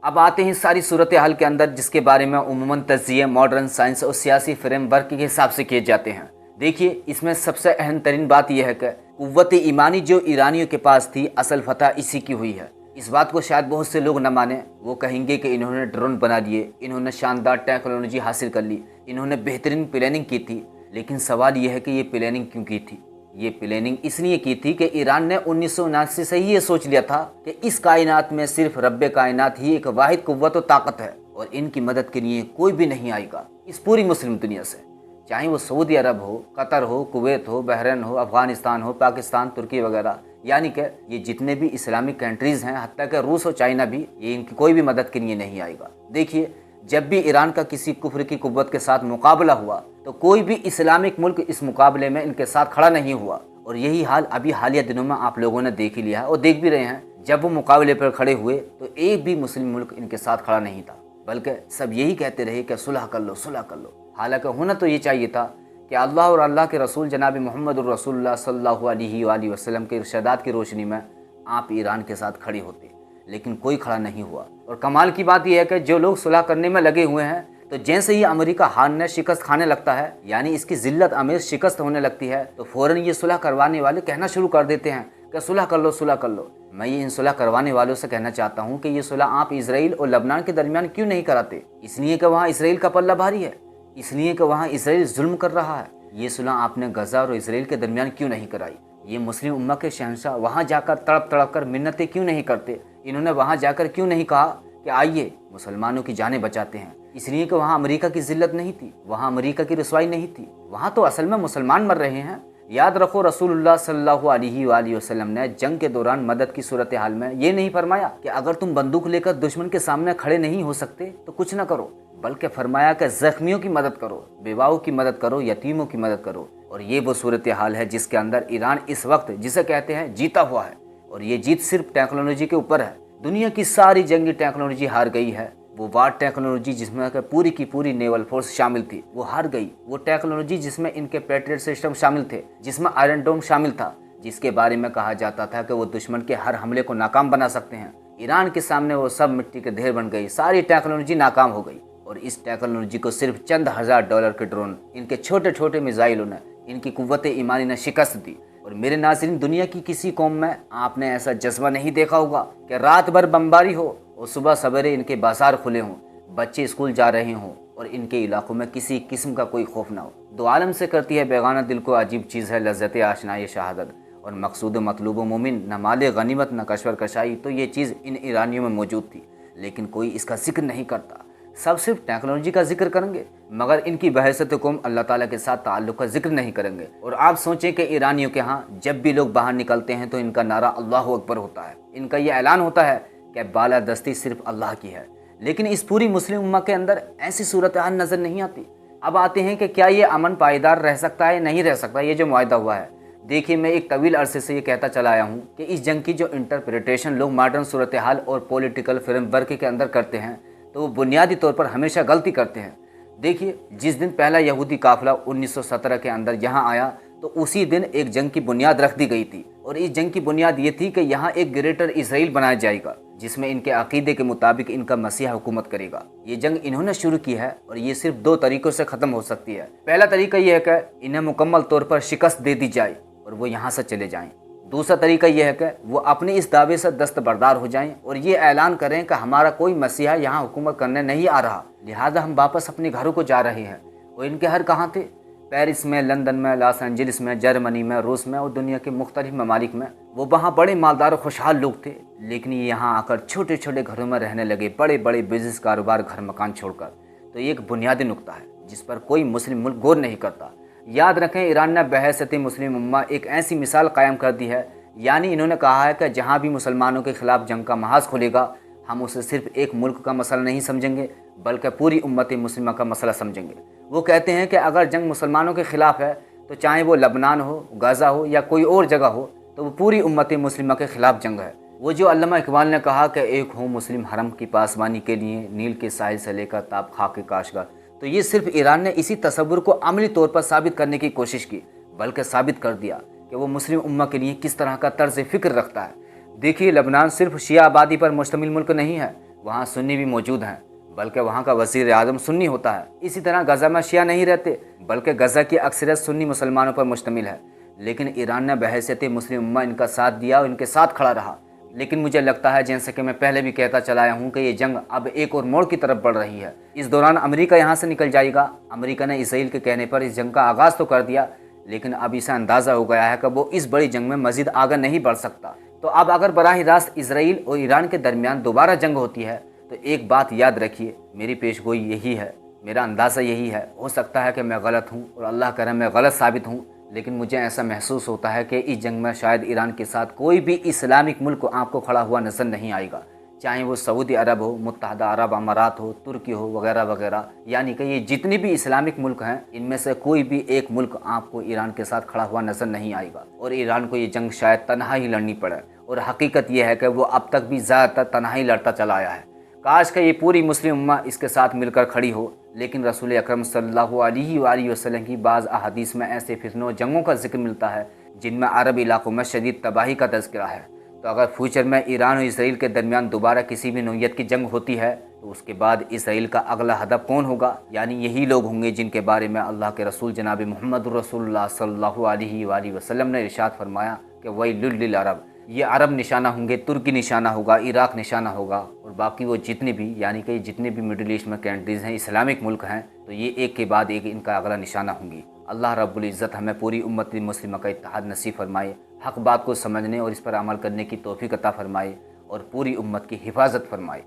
अब आते हैं सारी सूरत हाल के अंदर, जिसके बारे में उमूमन तज्ज़िये मॉडर्न साइंस और सियासी फ्रेमवर्क के हिसाब से किए जाते हैं। देखिए, इसमें सबसे अहम तरीन बात यह है कि कुव्वत ईमानी जो ईरानियों के पास थी, असल फतह इसी की हुई है। इस बात को शायद बहुत से लोग न माने। वो कहेंगे कि इन्होंने ड्रोन बना लिए, इन्होंने शानदार टेक्नोलॉजी हासिल कर ली, इन्होंने बेहतरीन प्लानिंग की थी। लेकिन सवाल यह है कि ये प्लानिंग क्यों की थी? ये प्लानिंग इसलिए की थी कि ईरान ने 1979 से ही ये सोच लिया था कि इस कायनात में सिर्फ रब्बे कायनात ही एक वाहिद कुव्वत और ताकत है और इनकी मदद के लिए कोई भी नहीं आएगा इस पूरी मुस्लिम दुनिया से। चाहे वो सऊदी अरब हो, कतर हो, कुवैत हो, बहरीन हो, अफगानिस्तान हो, पाकिस्तान, तुर्की वगैरह, यानी कि ये जितने भी इस्लामिक कंट्रीज़ हैं, हत्ता कि रूस और चाइना भी, ये इनकी कोई भी मदद के लिए नहीं आएगा। देखिए, जब भी ईरान का किसी कुफ्र की कुव्वत के साथ मुकाबला हुआ तो कोई भी इस्लामिक मुल्क इस मुकाबले में इनके साथ खड़ा नहीं हुआ। और यही हाल अभी हालिया दिनों में आप लोगों ने देख ही लिया है और देख भी रहे हैं। जब वो मुकाबले पर खड़े हुए तो एक भी मुस्लिम मुल्क इनके साथ खड़ा नहीं था, बल्कि सब यही कहते रहे कि सुलह कर लो, सुलह कर लो। हालांकि होना तो ये चाहिए था कि अल्लाह और अल्लाह के रसूल जनाब मोहम्मद रसूलुल्लाह सल्लल्लाहु अलैहि वसल्लम के इरशादात की रोशनी में आप ईरान के साथ खड़े होते, लेकिन कोई खड़ा नहीं हुआ। और कमाल की बात यह है कि जो लोग सुलह करने में लगे हुए हैं, तो जैसे ही अमेरिका हारने शिकस्त खाने लगता है, यानी इसकी जिल्लत अमीर शिकस्त होने लगती है, तो फ़ौरन ये सुलह करवाने वाले कहना शुरू कर देते हैं कि सुलह कर लो, सुलह कर लो। मैं ये इन सुलह करवाने वालों से कहना चाहता हूँ कि ये सुलह आप इसराइल और लबनान के दरमियान क्यों नहीं कराते? इसलिए कि वहाँ इसराइल का पल्ला भारी है, इसलिए कि वहाँ इसराइल जुल्म कर रहा है। ये सुलह आपने गजा और इसराइल के दरमियान क्यों नहीं कराई? ये मुस्लिम उम्मा के शहंशाह वहाँ जाकर तड़प तड़प कर मिन्नतें क्यों नहीं करते? इन्होंने वहाँ जाकर क्यों नहीं कहा कि आइए मुसलमानों की जानें बचाते हैं? इसलिए कि वहाँ अमेरिका की जिल्लत नहीं थी, वहाँ अमेरिका की रसवाई नहीं थी, वहाँ तो असल में मुसलमान मर रहे हैं। याद रखो, रसूलुल्लाह सल्लल्लाहु अलैहि वसल्लम ने जंग के दौरान मदद की सूरत हाल में ये नहीं फरमाया कि अगर तुम बंदूक लेकर दुश्मन के सामने खड़े नहीं हो सकते तो कुछ न करो, बल्कि फरमाया कि जख्मियों की मदद करो, बेवाओं की मदद करो, यतीमों की मदद करो। और ये वो सूरत हाल है जिसके अंदर ईरान इस वक्त, जिसे कहते हैं, जीता हुआ है। और ये जीत सिर्फ टेक्नोलॉजी के ऊपर है। दुनिया की सारी जंगी टेक्नोलॉजी हार गई है। वो वार टेक्नोलॉजी जिसमें पूरी की पूरी नेवल फोर्स शामिल थी, वो हार गई। वो टेक्नोलॉजी जिसमें इनके पैट्रियट सिस्टम शामिल थे, जिसमें आयरन डोम शामिल था, जिसके बारे में कहा जाता था कि वो दुश्मन के हर हमले को नाकाम बना सकते हैं, ईरान के सामने वो सब मिट्टी के ढेर बन गई। सारी टेक्नोलॉजी नाकाम हो गई। और इस टेक्नोलॉजी को सिर्फ चंद हजार डॉलर के ड्रोन, इनके छोटे छोटे मिसाइलों ने, इनकी कुव्वत ईमानी ने शिकस्त दी। और मेरे नाज़रीन, दुनिया की किसी कौम में आपने ऐसा जज्बा नहीं देखा होगा कि रात भर बमबारी हो और सुबह सवेरे इनके बाजार खुले हों, बच्चे स्कूल जा रहे हों और इनके इलाकों में किसी किस्म का कोई खौफ ना हो। दो आलम से करती है बेगाना दिल को अजीब चीज़ है लज्जत आशनाई शहादत। और मकसूद मतलूब मोमिन न माले गनीमत न कश्वर कशाई, तो ये चीज़ इन ईरानियों में मौजूद थी, लेकिन कोई इसका जिक्र नहीं करता। सब सिर्फ टेक्नोलॉजी का जिक्र करेंगे, मगर इनकी बहसत कौम अल्लाह ताला के साथ ताल्लुक़ का जिक्र नहीं करेंगे। और आप सोचें कि ईरानियों के यहाँ जब भी लोग बाहर निकलते हैं तो इनका नारा अल्लाहु अकबर होता है। इनका ये ऐलान होता है कि बालादस्ती सिर्फ अल्लाह की है। लेकिन इस पूरी मुस्लिम उम्मा के अंदर ऐसी सूरत हाल नज़र नहीं आती। अब आते हैं कि क्या ये अमन पायदार रह सकता है, नहीं रह सकता, ये जो मुआहदा हुआ है। देखिए, मैं एक तवील अरसे से ये कहता चला आया हूँ कि इस जंग की जो इंटरप्रिटेशन लोग मॉडर्न सूरत हाल और पॉलिटिकल फ्रेमवर्क के अंदर करते हैं, तो वो बुनियादी तौर पर हमेशा गलती करते हैं। देखिए, जिस दिन पहला यहूदी काफिला 1917 के अंदर यहाँ आया, तो उसी दिन एक जंग की बुनियाद रख दी गई थी। और इस जंग की बुनियाद ये थी कि यहाँ एक ग्रेटर इसराइल बनाया जाएगा, जिसमें इनके अकीदे के मुताबिक इनका मसीहा हुकूमत करेगा। ये जंग इन्होंने शुरू की है और ये सिर्फ दो तरीकों से ख़त्म हो सकती है। पहला तरीका ये है कि इन्हें मुकम्मल तौर पर शिकस्त दे दी जाए और वो यहाँ से चले जाएँ। दूसरा तरीका यह है कि वो अपने इस दावे से दस्तबरदार हो जाएं और ये ऐलान करें कि हमारा कोई मसीहा यहाँ हुकूमत करने नहीं आ रहा, लिहाजा हम वापस अपने घरों को जा रहे हैं। और इनके घर कहाँ थे? पेरिस में, लंदन में, लॉस एंजलिस में, जर्मनी में, रूस में और दुनिया के मुख्तलिफ ममालिक में। वो वहाँ बड़े मालदार और खुशहाल लोग थे, लेकिन ये यहाँ आकर छोटे छोटे घरों में रहने लगे, बड़े बड़े बिजनेस कारोबार, घर मकान छोड़कर। तो ये एक बुनियादी नुकता है जिस पर कोई मुस्लिम मुल्क गौर नहीं करता। याद रखें, ईरान ने बहसत मुस्लिम उम्मा एक ऐसी मिसाल कायम कर दी है, यानी इन्होंने कहा है कि जहाँ भी मुसलमानों के खिलाफ जंग का महाज खुलेगा, हम उसे सिर्फ एक मुल्क का मसला नहीं समझेंगे, बल्कि पूरी उम्मत मुस्लिमा का मसला समझेंगे। वो कहते हैं कि अगर जंग मुसलमानों के खिलाफ है, तो चाहे वो लबनान हो, गाज़ा हो या कोई और जगह हो, तो वो पूरी उम्मत मुस्लिमा के खिलाफ जंग है। वो जो अल्लामा इकबाल ने कहा कि एक हो मुस्लिम हरम की पासबानी के लिए, नील के साहिल से लेकर ताब खाक के काशगार, तो ये सिर्फ ईरान ने इसी तसव्वुर को अमली तौर पर साबित करने की कोशिश की, बल्कि साबित कर दिया कि वो मुस्लिम उम्मा के लिए किस तरह का तर्ज फ़िक्र रखता है। देखिए, लबनान सिर्फ शिया आबादी पर मुश्तमिल मुल्क नहीं है, वहाँ सुन्नी भी मौजूद हैं, बल्कि वहाँ का वज़ीर आज़म सुन्नी होता है। इसी तरह गज़ा में शिया नहीं रहते, बल्कि गज़ा की अक्सरियत सुन्नी मुसलमानों पर मुश्तमिल है। लेकिन ईरान ने बहैसियत मुस्लिम उम्मा इनका साथ दिया और इनके साथ खड़ा रहा। लेकिन मुझे लगता है, जैसे कि मैं पहले भी कहता चला आया हूँ, कि ये जंग अब एक और मोड़ की तरफ बढ़ रही है। इस दौरान अमेरिका यहाँ से निकल जाएगा। अमेरिका ने इसराइल के कहने पर इस जंग का आगाज़ तो कर दिया, लेकिन अब इसे अंदाज़ा हो गया है कि वो इस बड़ी जंग में मज़ीद आगे नहीं बढ़ सकता। तो अब अगर बराह रास्त इसराइल और ईरान के दरमियान दोबारा जंग होती है, तो एक बात याद रखिए, मेरी पेशगोई यही है, मेरा अंदाज़ा यही है। हो सकता है कि मैं गलत हूँ और अल्लाह करे मैं गलत साबित हूँ, लेकिन मुझे ऐसा महसूस होता है कि इस जंग में शायद ईरान के साथ कोई भी इस्लामिक मुल्क आपको खड़ा हुआ नज़र नहीं आएगा, चाहे वो सऊदी अरब हो, मुत्तहदा अरब अमारात हो, तुर्की हो, वगैरह वगैरह। यानी कि ये जितने भी इस्लामिक मुल्क हैं, इनमें से कोई भी एक मुल्क आपको ईरान के साथ खड़ा हुआ नज़र नहीं आएगा और ईरान को ये जंग शायद तन्हा ही लड़नी पड़े। और हकीकत यह है कि वो अब तक भी ज़्यादातर तन्हा ही लड़ता चला आया है। काश कि ये पूरी मुस्लिम उम्मा इसके साथ मिलकर खड़ी हो, लेकिन रसूल अकरम सल्लल्लाहु अलैहि वसल्लम की बाज़ अहादीस में ऐसे फितनों जंगों का जिक्र मिलता है जिनमें अरब इलाकों में शदीद तबाही का तज़किरा है। तो अगर फ्यूचर में ईरान और इसराइल के दरमियान दोबारा किसी भी नौइयत की जंग होती है, तो उसके बाद इसराइल का अगला हदफ कौन होगा? यानी यही लोग होंगे जिनके बारे में अल्लाह के रसूल जनाब मोहम्मद रसूलुल्लाह सल्लल्लाहु अलैहि वसल्लम ने इरशाद फरमाया कि वैलुल लिल अरब, ये अरब निशाना होंगे, तुर्की निशाना होगा, इराक निशाना होगा, और बाकी वो जितने भी, यानी कि जितने भी मिडिल ईस्ट में कंट्रीज़ हैं, इस्लामिक मुल्क हैं, तो ये एक के बाद एक इनका अगला निशाना होंगी। अल्लाह रब्बुल इज़्ज़त हमें पूरी उम्मत मुस्लिमा का इत्तेहाद नसीब फरमाए, हक़ बात को समझने और इस पर अमल करने की तौफ़ीक़ अता फरमाए और पूरी उम्मत की हिफाजत फरमाए।